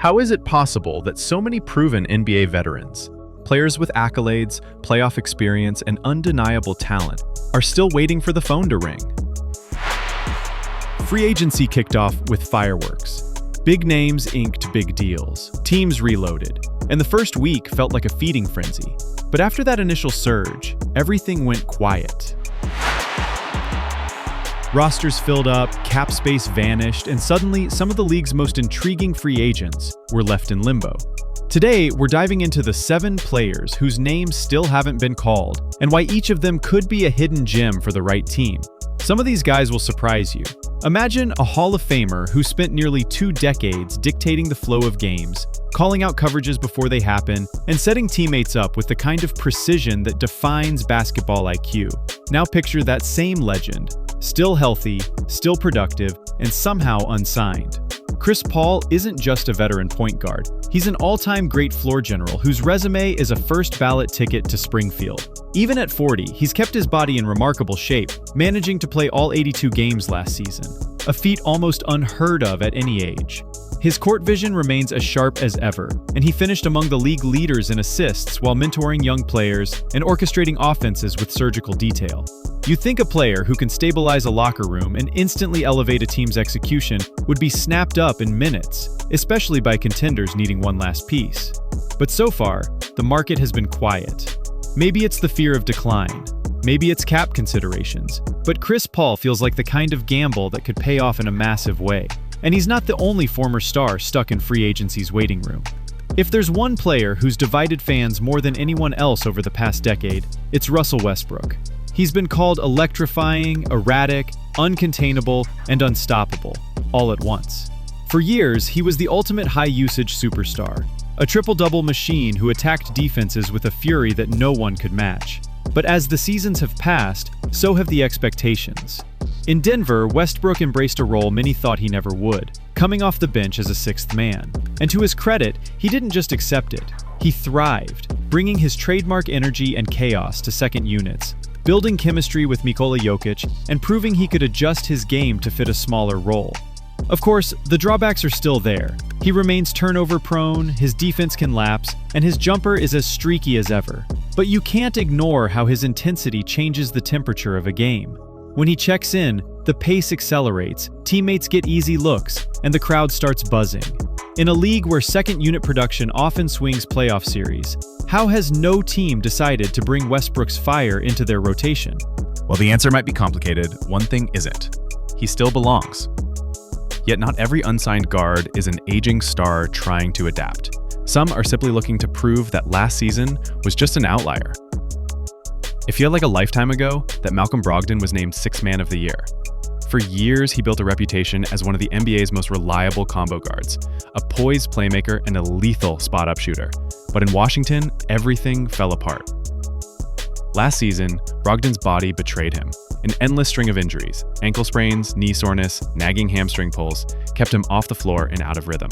How is it possible that so many proven NBA veterans, players with accolades, playoff experience, and undeniable talent, are still waiting for the phone to ring? Free agency kicked off with fireworks. Big names inked big deals, teams reloaded, and the first week felt like a feeding frenzy. But after that initial surge, everything went quiet. Rosters filled up, cap space vanished, and suddenly some of the league's most intriguing free agents were left in limbo. Today, we're diving into the 7 players whose names still haven't been called, and why each of them could be a hidden gem for the right team. Some of these guys will surprise you. Imagine a Hall of Famer who spent nearly 2 decades dictating the flow of games, calling out coverages before they happen, and setting teammates up with the kind of precision that defines basketball IQ. Now picture that same legend, still healthy, still productive, and somehow unsigned. Chris Paul isn't just a veteran point guard. He's an all-time great floor general whose resume is a first-ballot ticket to Springfield. Even at 40, he's kept his body in remarkable shape, managing to play all 82 games last season, a feat almost unheard of at any age. His court vision remains as sharp as ever, and he finished among the league leaders in assists while mentoring young players and orchestrating offenses with surgical detail. You'd think a player who can stabilize a locker room and instantly elevate a team's execution would be snapped up in minutes, especially by contenders needing one last piece. But so far, the market has been quiet. Maybe it's the fear of decline. Maybe it's cap considerations. But Chris Paul feels like the kind of gamble that could pay off in a massive way. And he's not the only former star stuck in free agency's waiting room. If there's one player who's divided fans more than anyone else over the past decade, it's Russell Westbrook. He's been called electrifying, erratic, uncontainable, and unstoppable, all at once. For years, he was the ultimate high-usage superstar, a triple-double machine who attacked defenses with a fury that no one could match. But as the seasons have passed, so have the expectations. In Denver, Westbrook embraced a role many thought he never would, coming off the bench as a 6th man. And to his credit, he didn't just accept it, he thrived, bringing his trademark energy and chaos to second units, building chemistry with Nikola Jokic, and proving he could adjust his game to fit a smaller role. Of course, the drawbacks are still there. He remains turnover-prone, his defense can lapse, and his jumper is as streaky as ever. But you can't ignore how his intensity changes the temperature of a game. When he checks in, the pace accelerates, teammates get easy looks, and the crowd starts buzzing. In a league where second-unit production often swings playoff series, how has no team decided to bring Westbrook's fire into their rotation? Well, the answer might be complicated. One thing isn't. He still belongs. Yet not every unsigned guard is an aging star trying to adapt. Some are simply looking to prove that last season was just an outlier. It felt like a lifetime ago that Malcolm Brogdon was named 6th Man of the Year. For years, he built a reputation as one of the NBA's most reliable combo guards, a poised playmaker and a lethal spot-up shooter. But in Washington, everything fell apart. Last season, Brogdon's body betrayed him. An endless string of injuries, ankle sprains, knee soreness, nagging hamstring pulls, kept him off the floor and out of rhythm.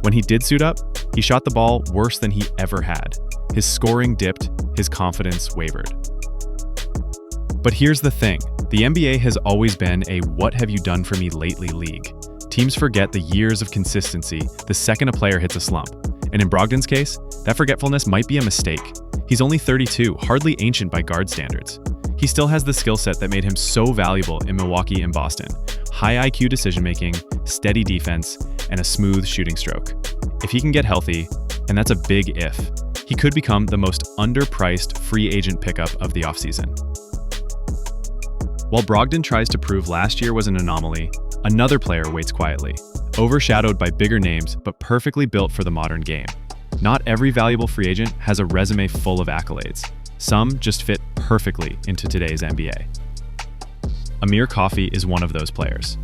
When he did suit up, he shot the ball worse than he ever had. His scoring dipped, his confidence wavered. But here's the thing, the NBA has always been a "what have you done for me lately" league. Teams forget the years of consistency the second a player hits a slump. And in Brogdon's case, that forgetfulness might be a mistake. He's only 32, hardly ancient by guard standards. He still has the skill set that made him so valuable in Milwaukee and Boston. High IQ decision-making, steady defense, and a smooth shooting stroke. If he can get healthy, and that's a big if, he could become the most underpriced free agent pickup of the offseason. While Brogdon tries to prove last year was an anomaly, another player waits quietly, overshadowed by bigger names but perfectly built for the modern game. Not every valuable free agent has a resume full of accolades. Some just fit perfectly into today's NBA. Amir Coffey is one of those players.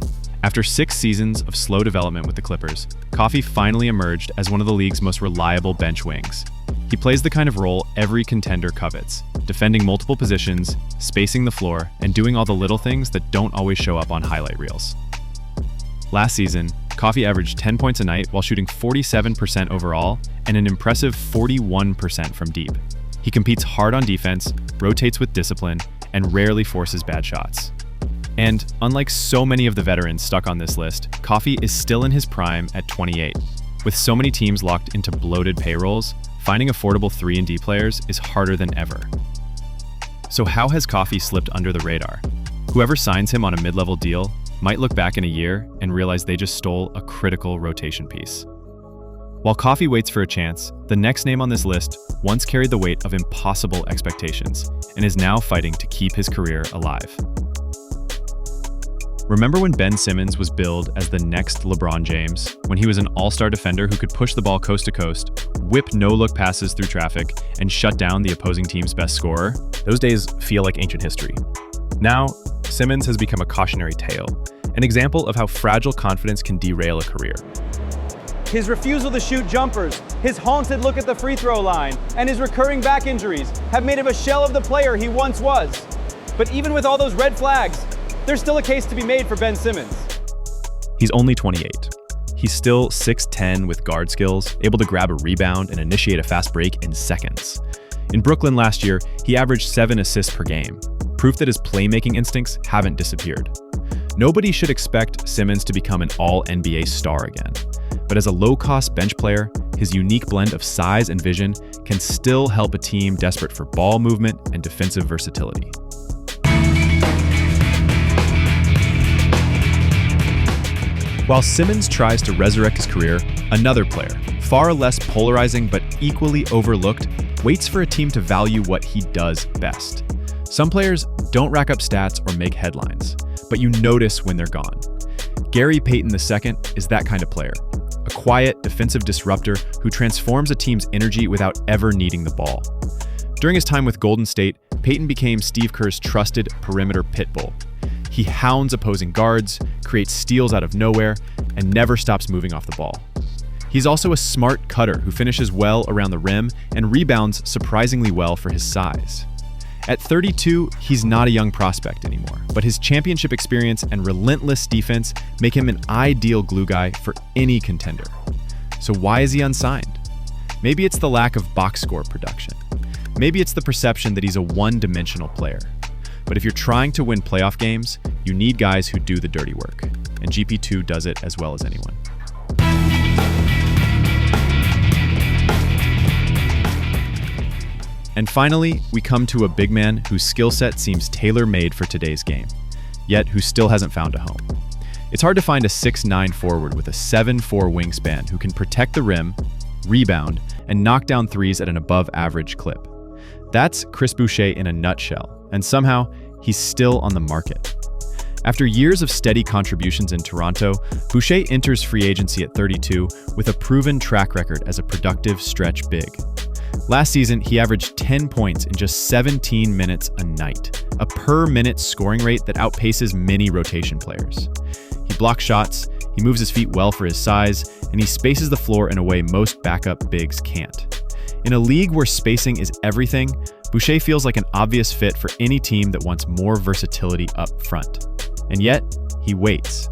After 6 seasons of slow development with the Clippers, Coffey finally emerged as one of the league's most reliable bench wings. He plays the kind of role every contender covets, defending multiple positions, spacing the floor, and doing all the little things that don't always show up on highlight reels. Last season, Coffey averaged 10 points a night while shooting 47% overall and an impressive 41% from deep. He competes hard on defense, rotates with discipline, and rarely forces bad shots. And unlike so many of the veterans stuck on this list, Coffey is still in his prime at 28. With so many teams locked into bloated payrolls, finding affordable 3-and-D players is harder than ever. So how has Coffey slipped under the radar? Whoever signs him on a mid-level deal might look back in a year and realize they just stole a critical rotation piece. While Coffey waits for a chance, the next name on this list once carried the weight of impossible expectations and is now fighting to keep his career alive. Remember when Ben Simmons was billed as the next LeBron James, when he was an all-star defender who could push the ball coast to coast, whip no-look passes through traffic, and shut down the opposing team's best scorer? Those days feel like ancient history. Now, Simmons has become a cautionary tale, an example of how fragile confidence can derail a career. His refusal to shoot jumpers, his haunted look at the free throw line, and his recurring back injuries have made him a shell of the player he once was. But even with all those red flags, there's still a case to be made for Ben Simmons. He's only 28. He's still 6'10" with guard skills, able to grab a rebound and initiate a fast break in seconds. In Brooklyn last year, he averaged 7 assists per game, proof that his playmaking instincts haven't disappeared. Nobody should expect Simmons to become an all-NBA star again. But as a low-cost bench player, his unique blend of size and vision can still help a team desperate for ball movement and defensive versatility. While Simmons tries to resurrect his career, another player, far less polarizing but equally overlooked, waits for a team to value what he does best. Some players don't rack up stats or make headlines, but you notice when they're gone. Gary Payton II is that kind of player. A quiet, defensive disruptor who transforms a team's energy without ever needing the ball. During his time with Golden State, Payton became Steve Kerr's trusted perimeter pit bull. He hounds opposing guards, creates steals out of nowhere, and never stops moving off the ball. He's also a smart cutter who finishes well around the rim and rebounds surprisingly well for his size. At 32, he's not a young prospect anymore, but his championship experience and relentless defense make him an ideal glue guy for any contender. So why is he unsigned? Maybe it's the lack of box score production. Maybe it's the perception that he's a one-dimensional player. But if you're trying to win playoff games, you need guys who do the dirty work, and GP2 does it as well as anyone. And finally, we come to a big man whose skill set seems tailor-made for today's game, yet who still hasn't found a home. It's hard to find a 6'9" forward with a 7'4" wingspan who can protect the rim, rebound, and knock down threes at an above-average clip. That's Chris Boucher in a nutshell, and somehow, he's still on the market. After years of steady contributions in Toronto, Boucher enters free agency at 32 with a proven track record as a productive stretch big. Last season, he averaged 10 points in just 17 minutes a night, a per-minute scoring rate that outpaces many rotation players. He blocks shots, he moves his feet well for his size, and he spaces the floor in a way most backup bigs can't. In a league where spacing is everything, Boucher feels like an obvious fit for any team that wants more versatility up front. And yet, he waits.